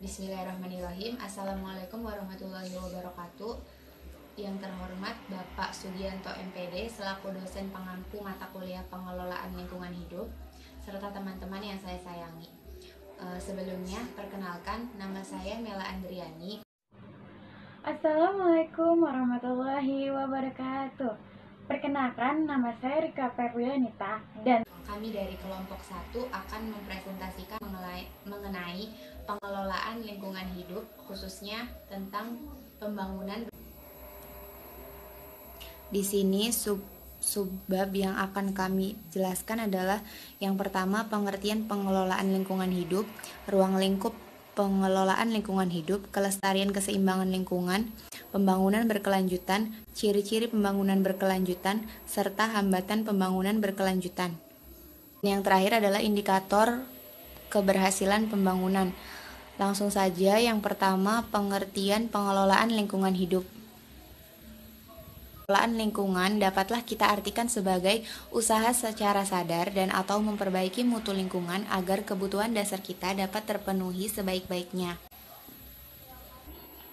Bismillahirrahmanirrahim. Assalamualaikum warahmatullahi wabarakatuh. Yang terhormat Bapak Sugianto MPD selaku dosen pengampu mata kuliah pengelolaan lingkungan hidup serta teman-teman yang saya sayangi. Sebelumnya perkenalkan, nama saya Mela Andriani. Assalamualaikum warahmatullahi wabarakatuh. Perkenalkan, nama saya Rika Perwianita dan kami dari kelompok 1 akan mempresentasikan mengenai pengelolaan lingkungan hidup, khususnya tentang pembangunan. Di sini subbab yang akan kami jelaskan adalah yang pertama, pengertian pengelolaan lingkungan hidup, ruang lingkup pengelolaan lingkungan hidup, kelestarian keseimbangan lingkungan, pembangunan berkelanjutan, ciri-ciri pembangunan berkelanjutan, serta hambatan pembangunan berkelanjutan. Yang terakhir adalah indikator keberhasilan pembangunan. Langsung saja, yang pertama, pengertian pengelolaan lingkungan hidup. Pengelolaan lingkungan dapatlah kita artikan sebagai usaha secara sadar dan atau memperbaiki mutu lingkungan agar kebutuhan dasar kita dapat terpenuhi sebaik-baiknya.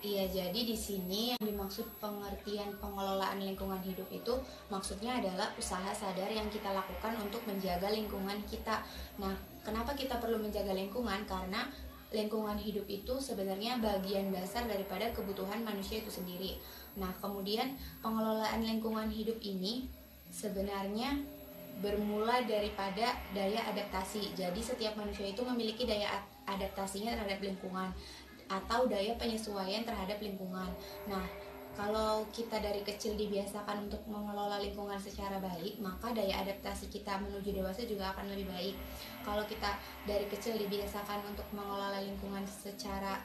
Iya, jadi di sini yang dimaksud pengertian pengelolaan lingkungan hidup itu maksudnya adalah usaha sadar yang kita lakukan untuk menjaga lingkungan kita. Nah, kenapa kita perlu menjaga lingkungan? Karena lingkungan hidup itu sebenarnya bagian dasar daripada kebutuhan manusia itu sendiri. Nah, kemudian pengelolaan lingkungan hidup ini sebenarnya bermula daripada daya adaptasi. Jadi setiap manusia itu memiliki daya adaptasinya terhadap lingkungan atau daya penyesuaian terhadap lingkungan. Nah, kalau kita dari kecil dibiasakan untuk mengelola lingkungan secara baik, maka daya adaptasi kita menuju dewasa juga akan lebih baik. Kalau kita dari kecil dibiasakan untuk mengelola lingkungan secara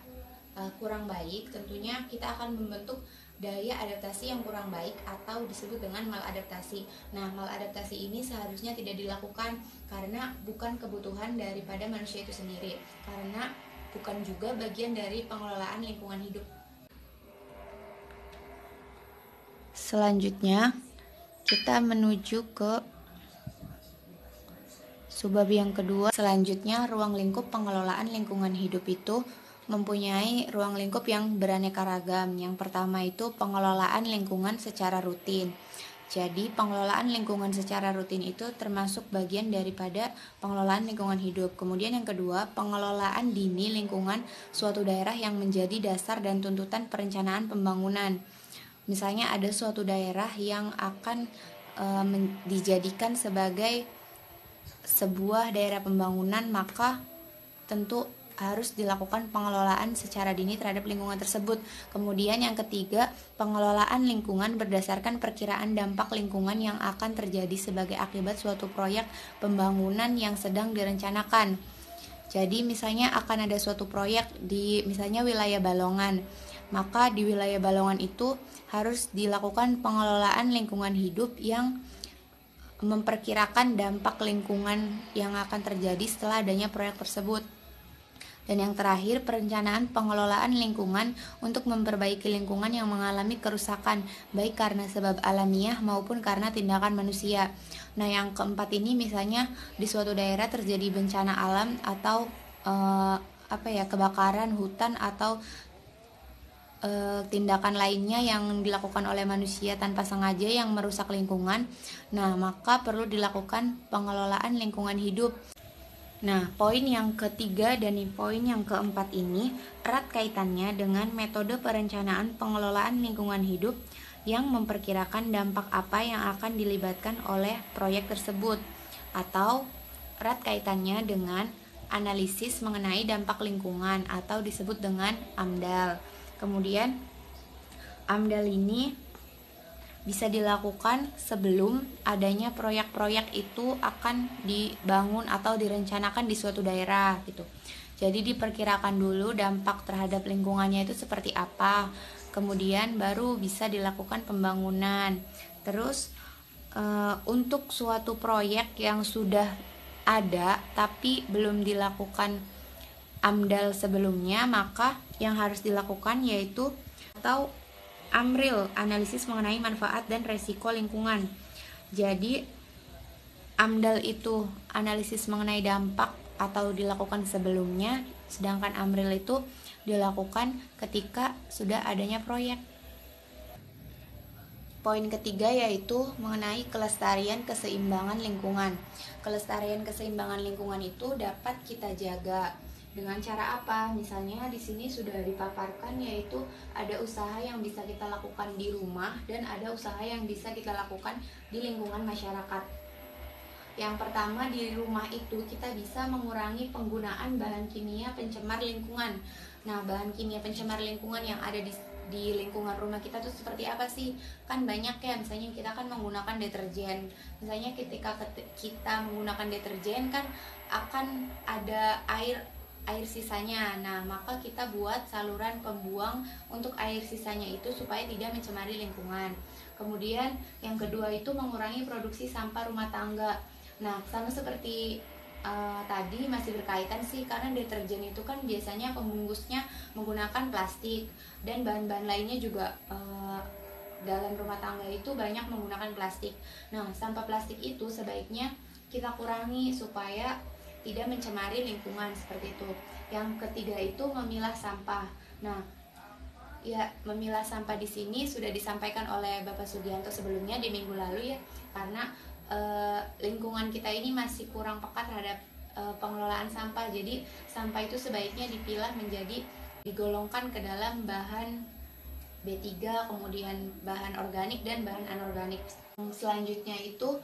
kurang baik, tentunya kita akan membentuk daya adaptasi yang kurang baik atau disebut dengan maladaptasi. Nah, maladaptasi ini seharusnya tidak dilakukan karena bukan kebutuhan daripada manusia itu sendiri, karena bukan juga bagian dari pengelolaan lingkungan hidup. Selanjutnya, kita menuju ke subbab yang kedua. Selanjutnya, ruang lingkup pengelolaan lingkungan hidup itu mempunyai ruang lingkup yang beraneka ragam. Yang pertama itu pengelolaan lingkungan secara rutin. Jadi pengelolaan lingkungan secara rutin itu termasuk bagian daripada pengelolaan lingkungan hidup. Kemudian yang kedua, pengelolaan dini lingkungan suatu daerah yang menjadi dasar dan tuntutan perencanaan pembangunan. Misalnya ada suatu daerah yang akan dijadikan sebagai sebuah daerah pembangunan, maka tentu harus dilakukan pengelolaan secara dini terhadap lingkungan tersebut. Kemudian yang ketiga, pengelolaan lingkungan berdasarkan perkiraan dampak lingkungan yang akan terjadi sebagai akibat suatu proyek pembangunan yang sedang direncanakan. Jadi misalnya akan ada suatu proyek di misalnya wilayah Balongan, maka di wilayah Balongan itu harus dilakukan pengelolaan lingkungan hidup yang memperkirakan dampak lingkungan yang akan terjadi setelah adanya proyek tersebut. Dan yang terakhir, perencanaan pengelolaan lingkungan untuk memperbaiki lingkungan yang mengalami kerusakan, baik karena sebab alamiah maupun karena tindakan manusia. Nah, yang keempat ini misalnya di suatu daerah terjadi bencana alam atau kebakaran hutan atau tindakan lainnya yang dilakukan oleh manusia tanpa sengaja yang merusak lingkungan. Nah, maka perlu dilakukan pengelolaan lingkungan hidup. Nah, poin yang ketiga dan poin yang keempat ini erat kaitannya dengan metode perencanaan pengelolaan lingkungan hidup yang memperkirakan dampak apa yang akan dilibatkan oleh proyek tersebut, atau erat kaitannya dengan analisis mengenai dampak lingkungan atau disebut dengan AMDAL. Kemudian AMDAL ini bisa dilakukan sebelum adanya proyek-proyek itu akan dibangun atau direncanakan di suatu daerah gitu. Jadi diperkirakan dulu dampak terhadap lingkungannya itu seperti apa, kemudian baru bisa dilakukan pembangunan. Terus untuk suatu proyek yang sudah ada tapi belum dilakukan AMDAL sebelumnya, maka yang harus dilakukan yaitu atau AMRIL, analisis mengenai manfaat dan resiko lingkungan. Jadi AMDAL itu analisis mengenai dampak atau dilakukan sebelumnya, Sedangkan AMRIL itu dilakukan ketika sudah adanya proyek. Poin ketiga yaitu mengenai kelestarian keseimbangan lingkungan. Kelestarian keseimbangan lingkungan itu dapat kita jaga dengan cara apa? Misalnya di sini sudah dipaparkan yaitu ada usaha yang bisa kita lakukan di rumah dan ada usaha yang bisa kita lakukan di lingkungan masyarakat. Yang pertama, di rumah itu kita bisa mengurangi penggunaan bahan kimia pencemar lingkungan. Nah, bahan kimia pencemar lingkungan yang ada di lingkungan rumah kita tuh seperti apa sih? Kan banyak ya, misalnya kita kan menggunakan deterjen. Misalnya ketika kita menggunakan deterjen kan akan ada air sisanya. Nah, maka kita buat saluran pembuang untuk air sisanya itu supaya tidak mencemari lingkungan. Kemudian yang kedua itu mengurangi produksi sampah rumah tangga. Nah, sama seperti tadi masih berkaitan sih, karena deterjen itu kan biasanya pembungkusnya menggunakan plastik dan bahan-bahan lainnya juga dalam rumah tangga itu banyak menggunakan plastik. Nah, sampah plastik itu sebaiknya kita kurangi supaya tidak mencemari lingkungan seperti itu. Yang ketiga itu memilah sampah. Nah, ya, memilah sampah di sini sudah disampaikan oleh Bapak Sugianto sebelumnya di minggu lalu ya, karena lingkungan kita ini masih kurang peka terhadap pengelolaan sampah. Jadi sampah itu sebaiknya dipilah menjadi digolongkan ke dalam bahan B3, kemudian bahan organik dan bahan anorganik. Selanjutnya itu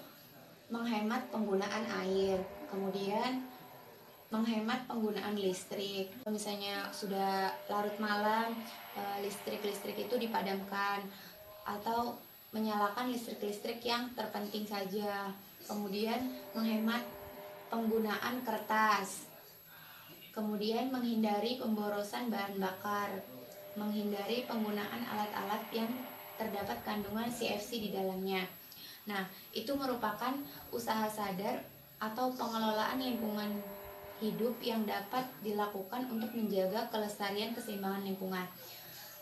menghemat penggunaan air, kemudian menghemat penggunaan listrik. Misalnya sudah larut malam, listrik itu dipadamkan atau menyalakan listrik yang terpenting saja. Kemudian menghemat penggunaan kertas. Kemudian menghindari pemborosan bahan bakar. Menghindari penggunaan alat-alat yang terdapat kandungan CFC di dalamnya. Nah, itu merupakan usaha sadar atau pengelolaan lingkungan hidup yang dapat dilakukan untuk menjaga kelestarian keseimbangan lingkungan.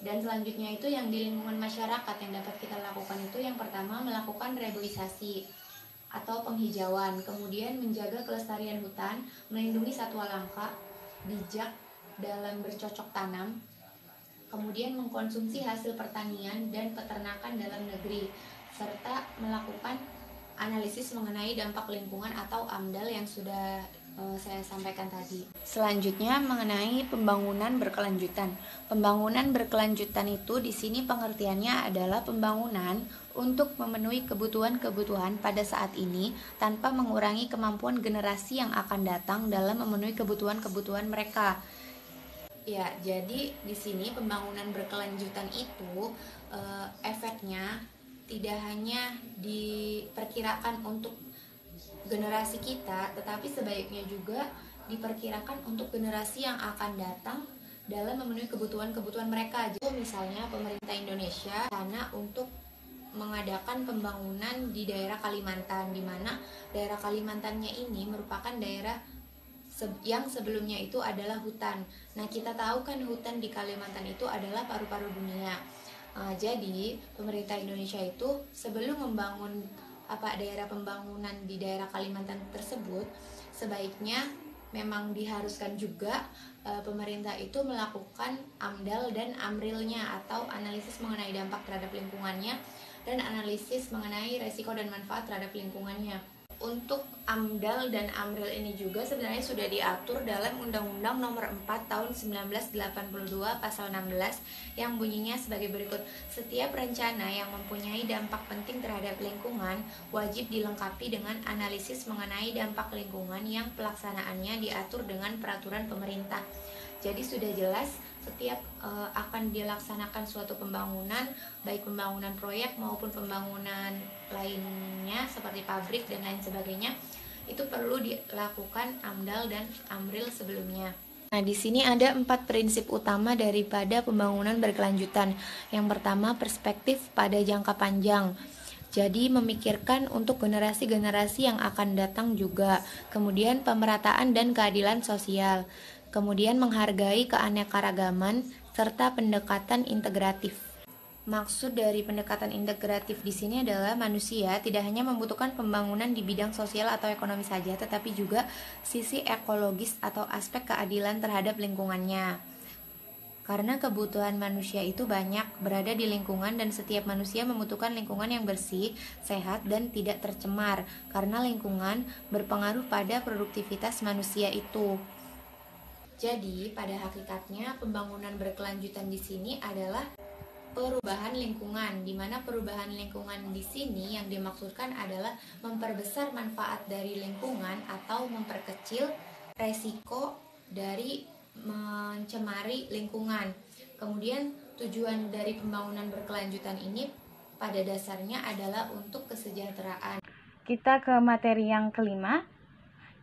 Dan selanjutnya itu yang di lingkungan masyarakat yang dapat kita lakukan itu yang pertama melakukan reboisasi atau penghijauan, kemudian menjaga kelestarian hutan, melindungi satwa langka, bijak dalam bercocok tanam, kemudian mengkonsumsi hasil pertanian dan peternakan dalam negeri, serta melakukan analisis mengenai dampak lingkungan atau AMDAL yang sudah saya sampaikan tadi. Selanjutnya mengenai pembangunan berkelanjutan. Pembangunan berkelanjutan itu di sini pengertiannya adalah pembangunan untuk memenuhi kebutuhan-kebutuhan pada saat ini tanpa mengurangi kemampuan generasi yang akan datang dalam memenuhi kebutuhan-kebutuhan mereka. Ya, jadi di sini pembangunan berkelanjutan itu efeknya tidak hanya diperkirakan untuk generasi kita, tetapi sebaiknya juga diperkirakan untuk generasi yang akan datang dalam memenuhi kebutuhan-kebutuhan mereka. Jadi misalnya pemerintah Indonesia karena untuk mengadakan pembangunan di daerah Kalimantan, di mana daerah Kalimantannya ini merupakan daerah yang sebelumnya itu adalah hutan. Nah, kita tahu kan hutan di Kalimantan itu adalah paru-paru dunia. Jadi pemerintah Indonesia itu sebelum membangun daerah pembangunan di daerah Kalimantan tersebut, sebaiknya memang diharuskan juga pemerintah itu melakukan AMDAL dan AMRIL-nya atau analisis mengenai dampak terhadap lingkungannya dan analisis mengenai resiko dan manfaat terhadap lingkungannya. Untuk AMDAL dan AMRIL ini juga sebenarnya sudah diatur dalam Undang-Undang Nomor 4 Tahun 1982 Pasal 16 yang bunyinya sebagai berikut. Setiap rencana yang mempunyai dampak penting terhadap lingkungan wajib dilengkapi dengan analisis mengenai dampak lingkungan yang pelaksanaannya diatur dengan peraturan pemerintah. Jadi sudah jelas setiap akan dilaksanakan suatu pembangunan, baik pembangunan proyek maupun pembangunan lainnya seperti pabrik dan lain sebagainya, itu perlu dilakukan AMDAL dan AMRIL sebelumnya. Nah, di sini ada 4 prinsip utama daripada pembangunan berkelanjutan. Yang pertama, perspektif pada jangka panjang. Jadi memikirkan untuk generasi-generasi yang akan datang juga. Kemudian pemerataan dan keadilan sosial. Kemudian menghargai keanekaragaman serta pendekatan integratif. Maksud dari pendekatan integratif di sini adalah manusia tidak hanya membutuhkan pembangunan di bidang sosial atau ekonomi saja, tetapi juga sisi ekologis atau aspek keadilan terhadap lingkungannya. Karena kebutuhan manusia itu banyak berada di lingkungan dan setiap manusia membutuhkan lingkungan yang bersih, sehat, dan tidak tercemar karena lingkungan berpengaruh pada produktivitas manusia itu. Jadi, pada hakikatnya pembangunan berkelanjutan di sini adalah perubahan lingkungan, di mana perubahan lingkungan di sini yang dimaksudkan adalah memperbesar manfaat dari lingkungan atau memperkecil resiko dari mencemari lingkungan. Kemudian tujuan dari pembangunan berkelanjutan ini pada dasarnya adalah untuk kesejahteraan. Kita ke materi yang kelima,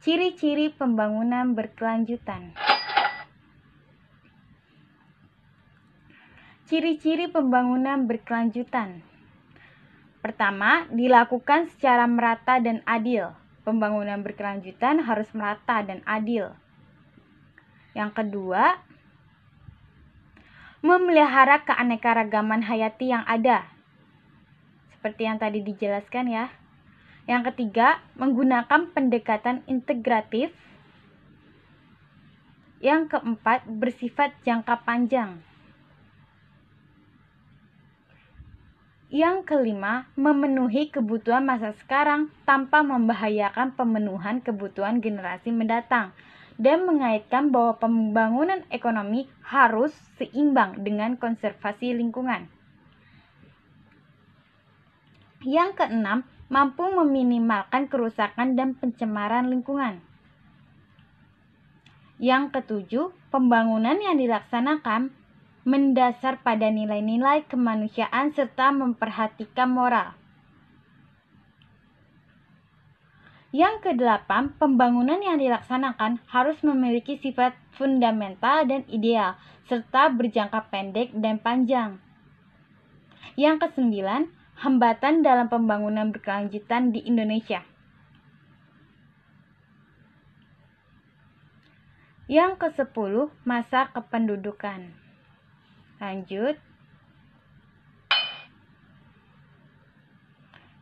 ciri-ciri pembangunan berkelanjutan. Ciri-ciri pembangunan berkelanjutan. Pertama, dilakukan secara merata dan adil. Pembangunan berkelanjutan harus merata dan adil. Yang kedua, memelihara keanekaragaman hayati yang ada. Seperti yang tadi dijelaskan ya. Yang ketiga, menggunakan pendekatan integratif. Yang keempat, bersifat jangka panjang. Yang kelima, memenuhi kebutuhan masa sekarang tanpa membahayakan pemenuhan kebutuhan generasi mendatang dan mengaitkan bahwa pembangunan ekonomi harus seimbang dengan konservasi lingkungan. Yang keenam, mampu meminimalkan kerusakan dan pencemaran lingkungan. Yang ketujuh, pembangunan yang dilaksanakan mendasar pada nilai-nilai kemanusiaan serta memperhatikan moral. Yang kedelapan, pembangunan yang dilaksanakan harus memiliki sifat fundamental dan ideal, serta berjangka pendek dan panjang. Yang kesembilan, hambatan dalam pembangunan berkelanjutan di Indonesia. Yang kesepuluh, masa kependudukan. Lanjut.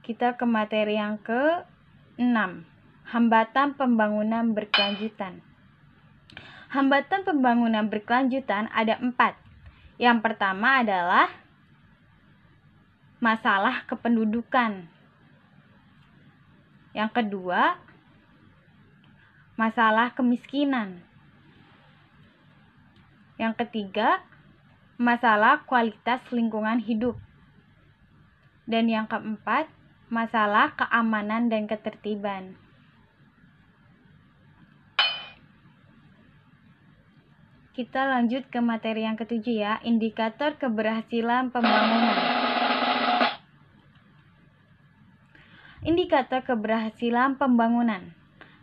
Kita ke materi yang ke-6. Hambatan pembangunan berkelanjutan. Hambatan pembangunan berkelanjutan ada 4. Yang pertama adalah masalah kependudukan. Yang kedua, masalah kemiskinan. Yang ketiga, masalah kualitas lingkungan hidup. Dan yang keempat, masalah keamanan dan ketertiban. Kita lanjut ke materi yang ketujuh ya, indikator keberhasilan pembangunan. Indikator keberhasilan pembangunan.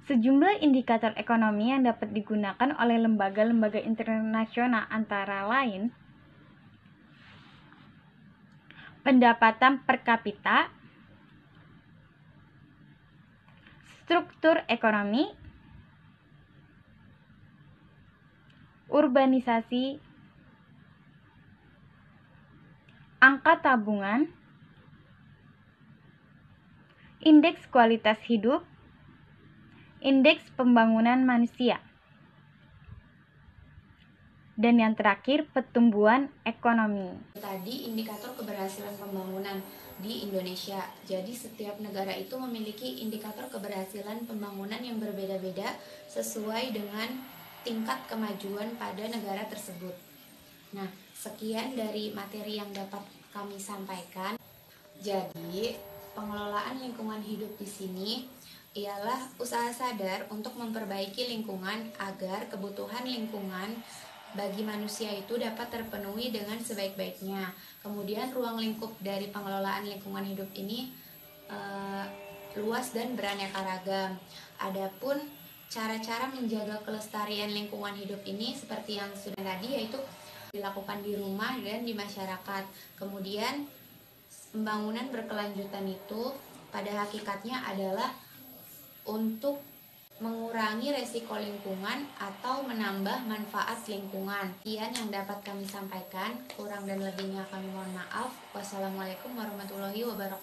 Sejumlah indikator ekonomi yang dapat digunakan oleh lembaga-lembaga internasional antara lain pendapatan per kapita, struktur ekonomi, urbanisasi, angka tabungan, indeks kualitas hidup, indeks pembangunan manusia, dan yang terakhir pertumbuhan ekonomi. Tadi indikator keberhasilan pembangunan di Indonesia. Jadi setiap negara itu memiliki indikator keberhasilan pembangunan yang berbeda-beda sesuai dengan tingkat kemajuan pada negara tersebut. Nah, sekian dari materi yang dapat kami sampaikan. Jadi, pengelolaan lingkungan hidup di sini ialah usaha sadar untuk memperbaiki lingkungan agar kebutuhan lingkungan bagi manusia itu dapat terpenuhi dengan sebaik-baiknya. Kemudian ruang lingkup dari pengelolaan lingkungan hidup ini luas dan beraneka ragam. Adapun cara-cara menjaga kelestarian lingkungan hidup ini seperti yang sudah tadi, yaitu dilakukan di rumah dan di masyarakat. Kemudian pembangunan berkelanjutan itu pada hakikatnya adalah untuk mengurangi resiko lingkungan atau menambah manfaat lingkungan. Sekian yang dapat kami sampaikan, kurang dan lebihnya kami mohon maaf. Wassalamualaikum warahmatullahi wabarakatuh.